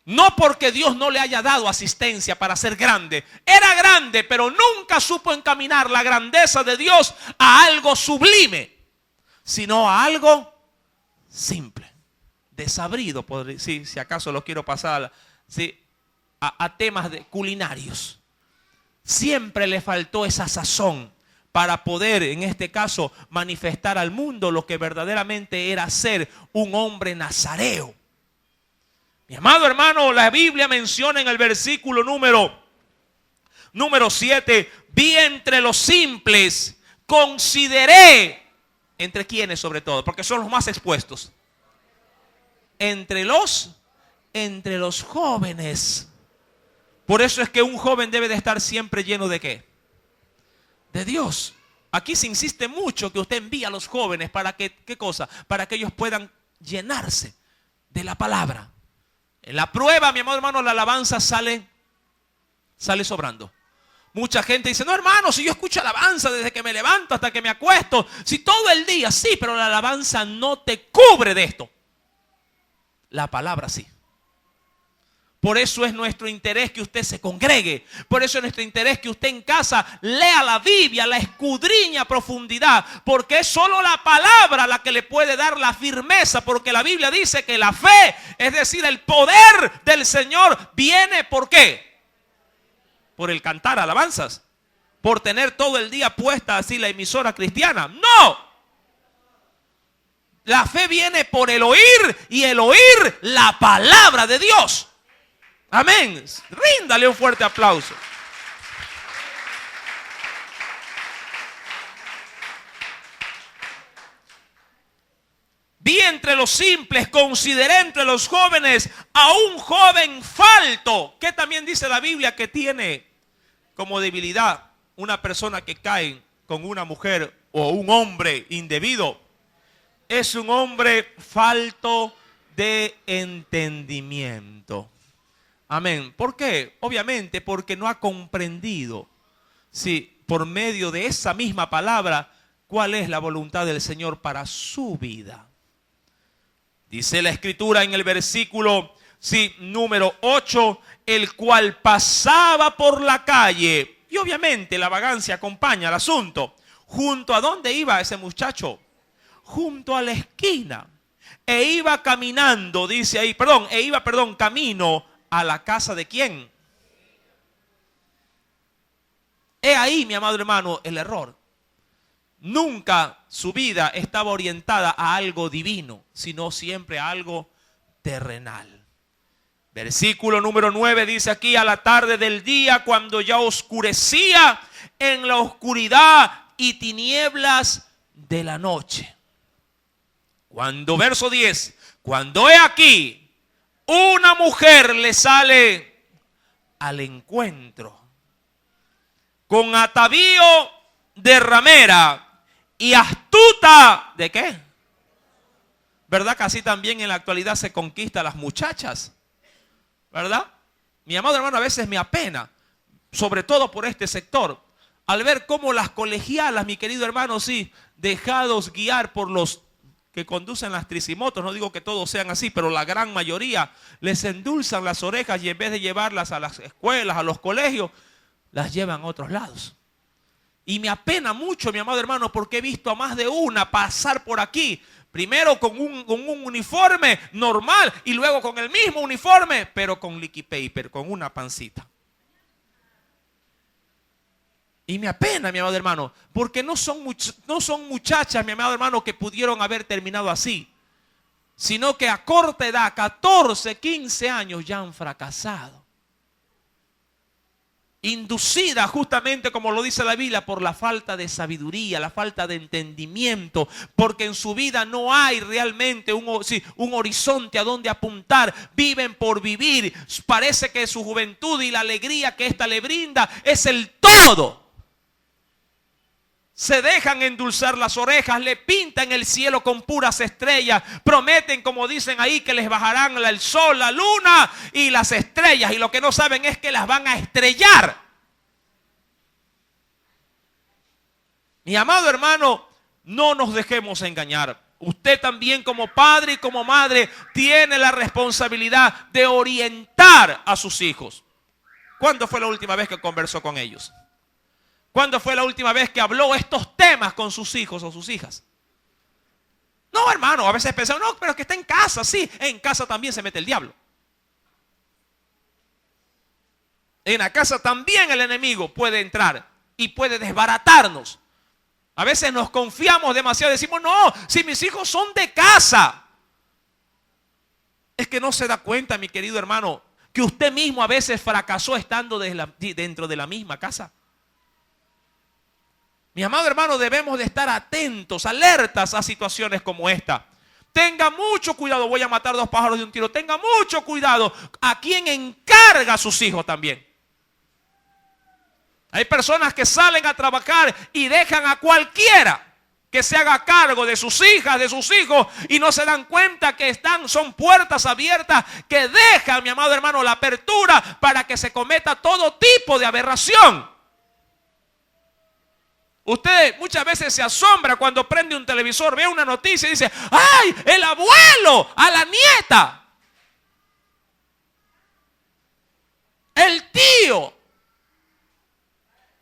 No porque Dios no le haya dado asistencia para ser grande. Era grande, pero nunca supo encaminar la grandeza de Dios a algo sublime, sino a algo simple, desabrido. Si acaso lo quiero pasar a temas culinarios. Siempre le faltó esa sazón para poder, en este caso, manifestar al mundo lo que verdaderamente era ser un hombre nazareo. Mi amado hermano, la Biblia menciona en el versículo número 7, vi entre los simples, consideré, ¿entre quiénes sobre todo? Porque son los más expuestos. Entre los jóvenes. Por eso es que un joven debe de estar siempre lleno ¿de qué? De Dios. Aquí se insiste mucho que usted envíe a los jóvenes para que, ¿qué cosa? Para que ellos puedan llenarse de la palabra. En la prueba, mi amado hermano, la alabanza sale sobrando. Mucha gente dice, no hermano, si yo escucho alabanza desde que me levanto hasta que me acuesto, si todo el día, sí, pero la alabanza no te cubre de esto. La palabra sí. Por eso es nuestro interés que usted se congregue. Por eso es nuestro interés que usted en casa lea la Biblia, la escudriñe a profundidad. Porque es solo la palabra la que le puede dar la firmeza. Porque la Biblia dice que la fe, es decir, el poder del Señor viene ¿por qué? Por el cantar alabanzas. Por tener todo el día puesta así la emisora cristiana. ¡No! La fe viene por el oír y el oír la palabra de Dios. Amén. Ríndale un fuerte aplauso. Vi entre los simples, consideré entre los jóvenes a un joven falto. Que también dice la Biblia que tiene como debilidad una persona que cae con una mujer o un hombre indebido. Es un hombre falto de entendimiento. Amén. ¿Por qué? Obviamente porque no ha comprendido, por medio de esa misma palabra, cuál es la voluntad del Señor para su vida. Dice la Escritura en el versículo número 8, el cual pasaba por la calle. Y obviamente la vagancia acompaña al asunto. ¿Junto a dónde iba ese muchacho? Junto a la esquina. E iba caminando, dice ahí, camino a la casa de quién. He ahí, mi amado hermano, el error. Nunca su vida estaba orientada a algo divino, sino siempre a algo terrenal. Versículo número 9 dice aquí, a la tarde del día, cuando ya oscurecía, en la oscuridad y tinieblas de la noche. Verso 10, cuando he aquí, una mujer le sale al encuentro con atavío de ramera y astuta. ¿De qué? ¿Verdad que así también en la actualidad se conquista a las muchachas? ¿Verdad? Mi amado hermano, a veces me apena, sobre todo por este sector, al ver cómo las colegialas, mi querido hermano, dejados guiar por los que conducen las tricimotos, no digo que todos sean así, pero la gran mayoría les endulzan las orejas y en vez de llevarlas a las escuelas, a los colegios, las llevan a otros lados. Y me apena mucho, mi amado hermano, porque he visto a más de una pasar por aquí, primero con un uniforme normal y luego con el mismo uniforme, pero con liquid paper, con una pancita. Y me apena, mi amado hermano, porque no son muchachas, mi amado hermano, que pudieron haber terminado así, sino que a corta edad, 14, 15 años, ya han fracasado. Inducida justamente, como lo dice la Biblia, por la falta de sabiduría, la falta de entendimiento, porque en su vida no hay realmente un horizonte a donde apuntar. Viven por vivir. Parece que su juventud y la alegría que ésta le brinda es el todo. se dejan endulzar las orejas, le pintan el cielo con puras estrellas, prometen, como dicen ahí, que les bajarán el sol, la luna y las estrellas, y lo que no saben es que las van a estrellar. Mi amado hermano, no nos dejemos engañar. Usted también, como padre y como madre, tiene la responsabilidad de orientar a sus hijos. ¿Cuándo fue la última vez que conversó con ellos? ¿Cuándo fue la última vez que habló estos temas con sus hijos o sus hijas? No, hermano, a veces pensamos, no, pero que está en casa. Sí, en casa también se mete el diablo. En la casa también el enemigo puede entrar y puede desbaratarnos. A veces nos confiamos demasiado, decimos, no, si mis hijos son de casa. Es que no se da cuenta, mi querido hermano, que usted mismo a veces fracasó estando dentro de la misma casa. Mi amado hermano, debemos de estar atentos, alertas a situaciones como esta. Tenga mucho cuidado, voy a matar 2 pájaros de un tiro. Tenga mucho cuidado a quien encarga a sus hijos también. Hay personas que salen a trabajar y dejan a cualquiera que se haga cargo de sus hijas, de sus hijos, y no se dan cuenta que son puertas abiertas que dejan, mi amado hermano, la apertura para que se cometa todo tipo de aberración. Usted muchas veces se asombra cuando prende un televisor, ve una noticia y dice, ¡ay, el abuelo a la nieta! El tío,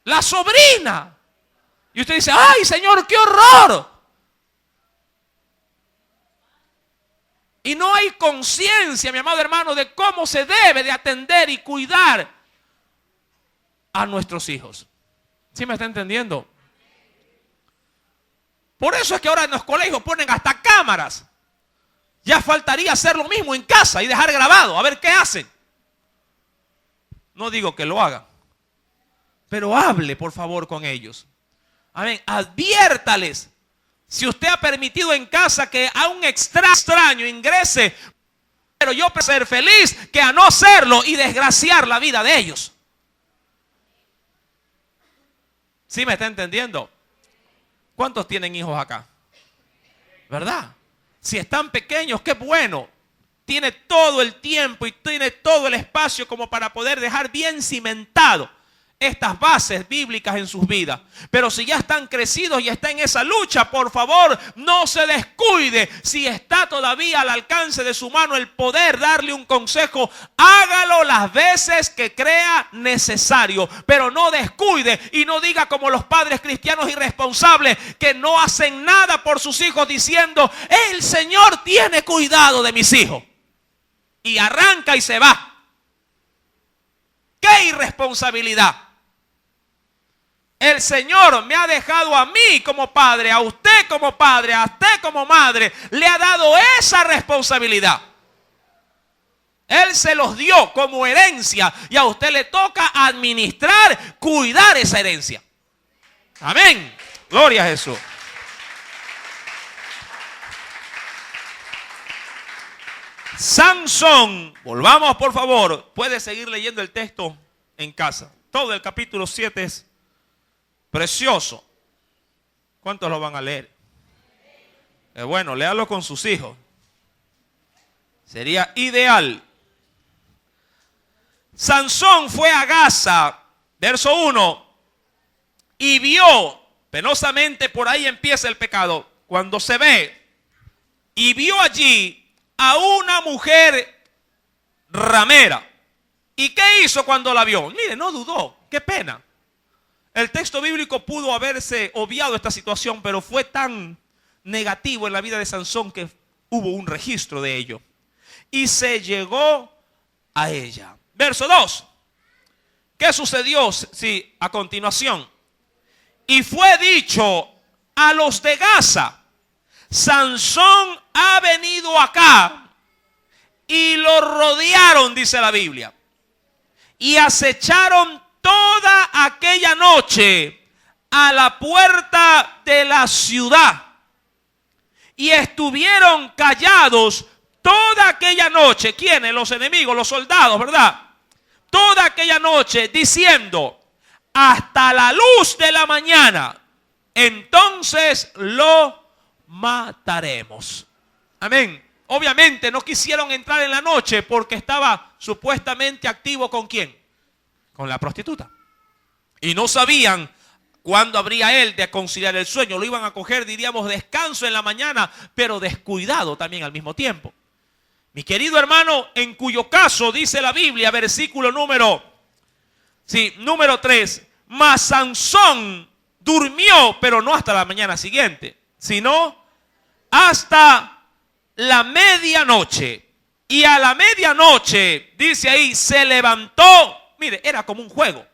la sobrina. Y usted dice, ¡ay, Señor, qué horror! Y no hay conciencia, mi amado hermano, de cómo se debe de atender y cuidar a nuestros hijos. ¿Sí me está entendiendo? Por eso es que ahora en los colegios ponen hasta cámaras. Ya faltaría hacer lo mismo en casa y dejar grabado, a ver qué hacen. No digo que lo hagan, pero hable por favor con ellos. Amén. Adviértales. Si usted ha permitido en casa que a un extraño ingrese, pero yo prefiero ser feliz que a no serlo y desgraciar la vida de ellos. ¿Sí me está entendiendo? ¿Cuántos tienen hijos acá? ¿Verdad? Si están pequeños, qué bueno. Tiene todo el tiempo y tiene todo el espacio como para poder dejar bien cimentado estas bases bíblicas en sus vidas. Pero si ya están crecidos y está en esa lucha, por favor, no se descuide. Si está todavía al alcance de su mano el poder darle un consejo, hágalo las veces que crea necesario. Pero no descuide y no diga como los padres cristianos irresponsables que no hacen nada por sus hijos diciendo, el Señor tiene cuidado de mis hijos. Y arranca y se va. ¡Qué irresponsabilidad! El Señor me ha dejado a mí como padre, a usted como padre, a usted como madre, le ha dado esa responsabilidad. Él se los dio como herencia y a usted le toca administrar, cuidar esa herencia. Amén. Gloria a Jesús. Sansón, volvamos por favor, puede seguir leyendo el texto en casa. Todo el capítulo 7 es precioso. ¿Cuántos lo van a leer? Bueno, léalo con sus hijos. Sería ideal. Sansón fue a Gaza, verso 1, y vio, penosamente por ahí empieza el pecado, cuando se ve, y vio allí a una mujer ramera. ¿Y qué hizo cuando la vio? Mire, no dudó, qué pena. El texto bíblico pudo haberse obviado esta situación, pero fue tan negativo en la vida de Sansón que hubo un registro de ello. Y se llegó a ella. Verso 2. ¿Qué sucedió? Sí, a continuación. Y fue dicho a los de Gaza, Sansón ha venido acá, y lo rodearon, dice la Biblia, y acecharon toda aquella noche a la puerta de la ciudad, y estuvieron callados toda aquella noche. ¿Quiénes? Los enemigos, los soldados, ¿verdad? Toda aquella noche diciendo, hasta la luz de la mañana entonces lo mataremos. Amén. Obviamente no quisieron entrar en la noche porque estaba supuestamente activo ¿con quién? Con la prostituta. Y no sabían cuándo habría él de conciliar el sueño. Lo iban a coger, diríamos, descanso en la mañana, pero descuidado también al mismo tiempo. Mi querido hermano, en cuyo caso dice la Biblia, versículo número 3, mas Sansón durmió, pero no hasta la mañana siguiente, sino hasta la medianoche. Y a la medianoche, dice ahí, se levantó. Mire, era como un juego.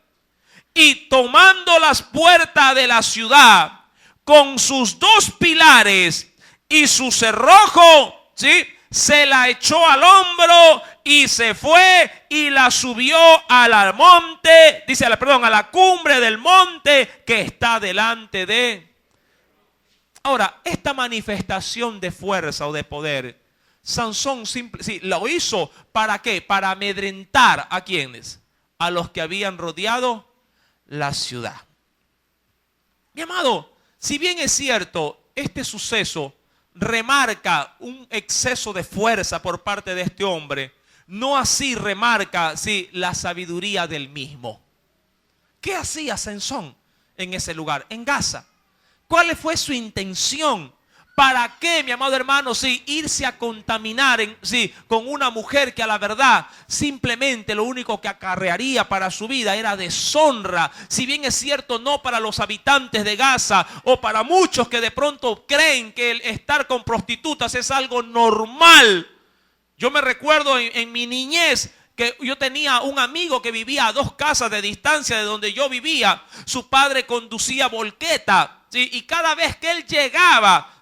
Y tomando las puertas de la ciudad con sus 2 pilares y su cerrojo, ¿sí?, se la echó al hombro y se fue y la subió al monte, dice, a la cumbre del monte que está delante de. Ahora, esta manifestación de fuerza o de poder, Sansón lo hizo ¿para qué? Para amedrentar a quienes, a los que habían rodeado la ciudad. Mi amado, si bien es cierto, este suceso remarca un exceso de fuerza por parte de este hombre, no así remarca la sabiduría del mismo. ¿Qué hacía Sansón en ese lugar, en Gaza? ¿Cuál fue su intención? ¿Para qué, mi amado hermano, irse a contaminar con una mujer que a la verdad simplemente lo único que acarrearía para su vida era deshonra? Si bien es cierto, no para los habitantes de Gaza o para muchos que de pronto creen que el estar con prostitutas es algo normal. Yo me recuerdo en mi niñez que yo tenía un amigo que vivía a 2 casas de distancia de donde yo vivía. Su padre conducía volqueta, ¿sí? Y cada vez que él llegaba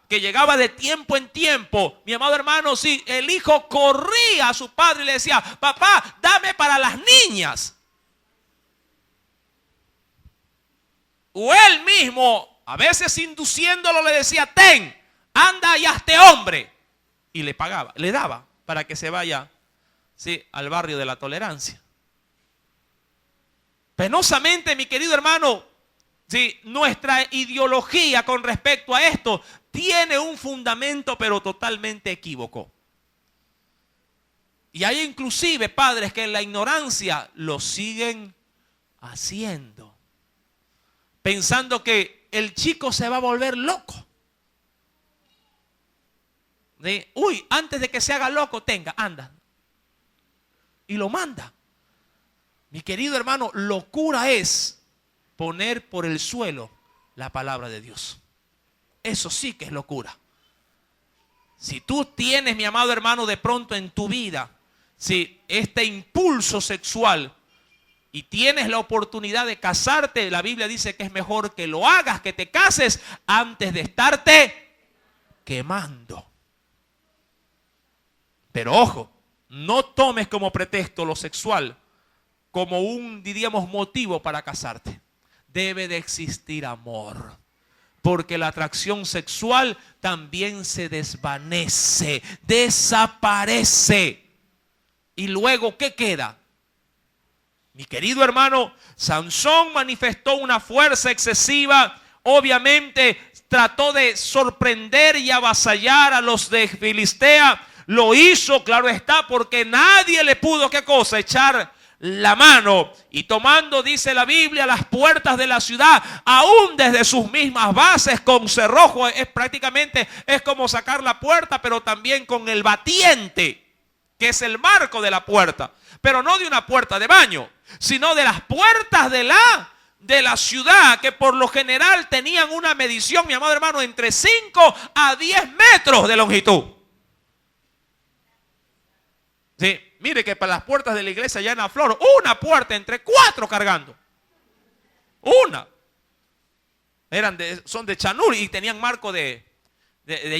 de tiempo en tiempo, mi amado hermano, el hijo corría a su padre y le decía, papá, dame para las niñas. O él mismo, a veces induciéndolo, le decía, ten, anda y hazte hombre. Y le pagaba, le daba para que se vaya al barrio de la tolerancia. Penosamente, mi querido hermano, nuestra ideología con respecto a esto tiene un fundamento pero totalmente equívoco. Y hay inclusive padres que en la ignorancia lo siguen haciendo, pensando que el chico se va a volver loco. Uy, antes de que se haga loco, anda. Y lo manda. Mi querido hermano, locura es poner por el suelo la palabra de Dios. Eso sí que es locura. Si tú tienes, mi amado hermano, de pronto en tu vida, este impulso sexual y tienes la oportunidad de casarte, la Biblia dice que es mejor que lo hagas, que te cases antes de estarte quemando. Pero ojo, no tomes como pretexto lo sexual como un, diríamos, motivo para casarte. Debe de existir amor. Porque la atracción sexual también se desvanece, desaparece. Y luego, ¿qué queda? Mi querido hermano, Sansón manifestó una fuerza excesiva. Obviamente trató de sorprender y avasallar a los de Filistea. Lo hizo, claro está, porque nadie le pudo, ¿qué cosa? Echar la mano. Y tomando, dice la Biblia, las puertas de la ciudad, aún desde sus mismas bases, con cerrojo, prácticamente es como sacar la puerta, pero también con el batiente, que es el marco de la puerta, pero no de una puerta de baño, sino de las puertas de la ciudad, que por lo general tenían una medición, mi amado hermano, entre 5 a 10 metros de longitud. Sí, mire que para las puertas de la iglesia allá en la Flor, una puerta entre 4 cargando. Una. Son de chanur y tenían marco de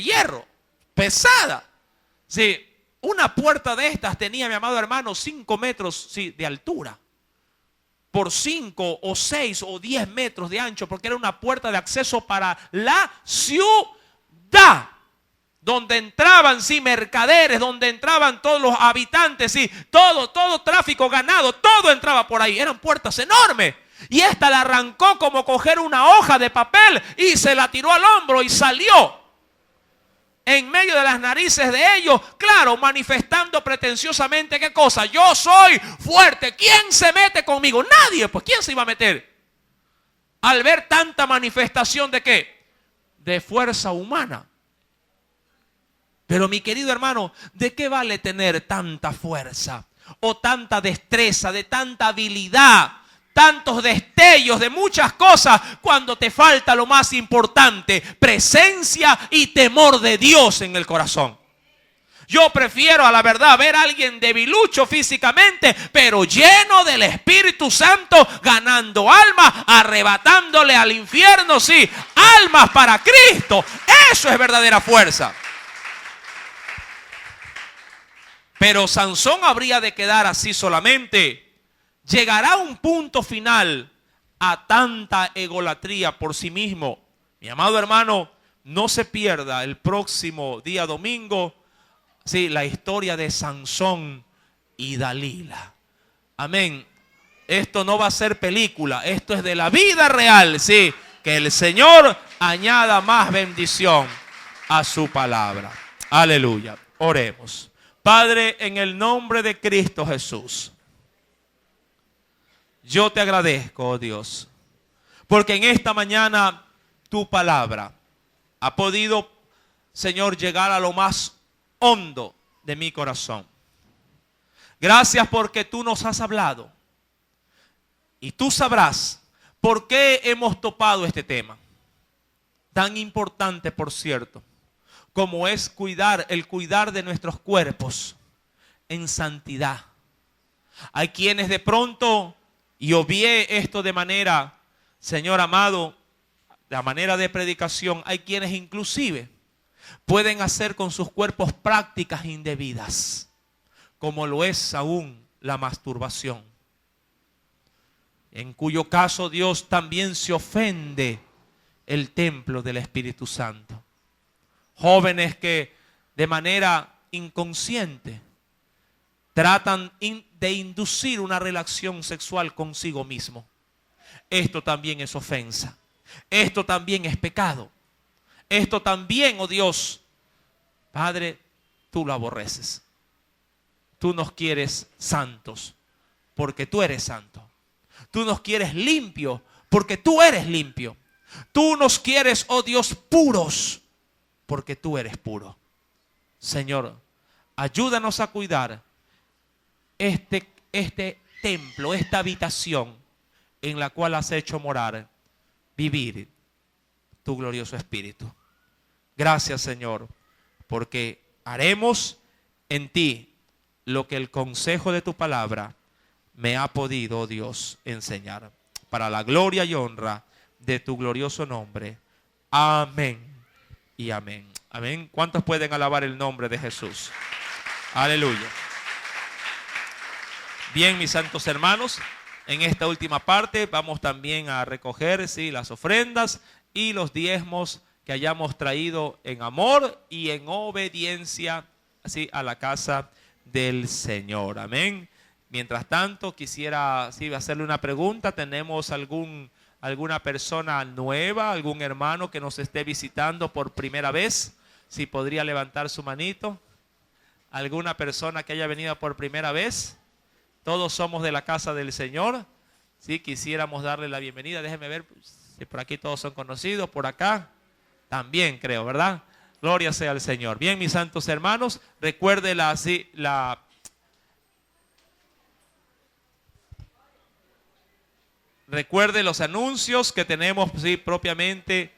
hierro. Pesada. Sí, una puerta de estas tenía, mi amado hermano, 5 metros de altura. Por 5 o 6 o 10 metros de ancho, porque era una puerta de acceso para la ciudad. Donde entraban, mercaderes, donde entraban todos los habitantes, todo tráfico, ganado, todo entraba por ahí. Eran puertas enormes. Y esta la arrancó como coger una hoja de papel y se la tiró al hombro y salió en medio de las narices de ellos, claro, manifestando pretenciosamente, ¿qué cosa? Yo soy fuerte. ¿Quién se mete conmigo? Nadie. Pues ¿quién se iba a meter? Al ver tanta manifestación de ¿qué? De fuerza humana. Pero mi querido hermano, ¿de qué vale tener tanta fuerza o tanta destreza, de tanta habilidad, tantos destellos de muchas cosas, cuando te falta lo más importante, presencia y temor de Dios en el corazón? Yo prefiero, a la verdad, ver a alguien debilucho físicamente, pero lleno del Espíritu Santo, ganando almas, arrebatándole al infierno, sí, almas para Cristo. Eso es verdadera fuerza. Pero Sansón habría de quedar así solamente. Llegará un punto final a tanta egolatría por sí mismo. Mi amado hermano, no se pierda el próximo día domingo, sí, la historia de Sansón y Dalila. Amén. Esto no va a ser película, esto es de la vida real, sí. Que el Señor añada más bendición a su palabra. Aleluya. Oremos. Padre, en el nombre de Cristo Jesús, yo te agradezco, oh Dios, porque en esta mañana tu palabra ha podido, Señor, llegar a lo más hondo de mi corazón. Gracias porque tú nos has hablado y tú sabrás por qué hemos topado este tema tan importante, por cierto, como es el cuidar de nuestros cuerpos en santidad. Hay quienes de pronto, y obvié esto de manera, Señor amado, de manera de predicación, hay quienes inclusive pueden hacer con sus cuerpos prácticas indebidas, como lo es aún la masturbación, en cuyo caso Dios también se ofende el templo del Espíritu Santo. Jóvenes que de manera inconsciente tratan de inducir una relación sexual consigo mismo. Esto también es ofensa. Esto también es pecado. Esto también, oh Dios, Padre, tú lo aborreces. Tú nos quieres santos, porque tú eres santo. Tú nos quieres limpios, porque tú eres limpio. Tú nos quieres, oh Dios, puros, porque tú eres puro. Señor, ayúdanos a cuidar este templo, esta habitación en la cual has hecho morar, vivir tu glorioso Espíritu. Gracias, Señor, porque haremos en ti lo que el consejo de tu palabra me ha podido, oh Dios, enseñar. Para la gloria y honra de tu glorioso nombre. Amén y amén. Amén. ¿Cuántos pueden alabar el nombre de Jesús? Aleluya. Bien, mis santos hermanos, en esta última parte vamos también a recoger, sí, las ofrendas y los diezmos que hayamos traído en amor y en obediencia, así, a la casa del Señor. Amén. Mientras tanto, quisiera hacerle una pregunta. ¿Tenemos alguna persona nueva, algún hermano que nos esté visitando por primera vez? Si podría levantar su manito. ¿Alguna persona que haya venido por primera vez? Todos somos de la casa del Señor. Sí, quisiéramos darle la bienvenida. Déjeme ver si por aquí todos son conocidos. Por acá también creo, ¿verdad? Gloria sea al Señor. Bien, mis santos hermanos, recuerde recuerde los anuncios que tenemos, sí, propiamente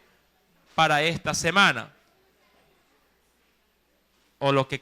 para esta semana. O lo que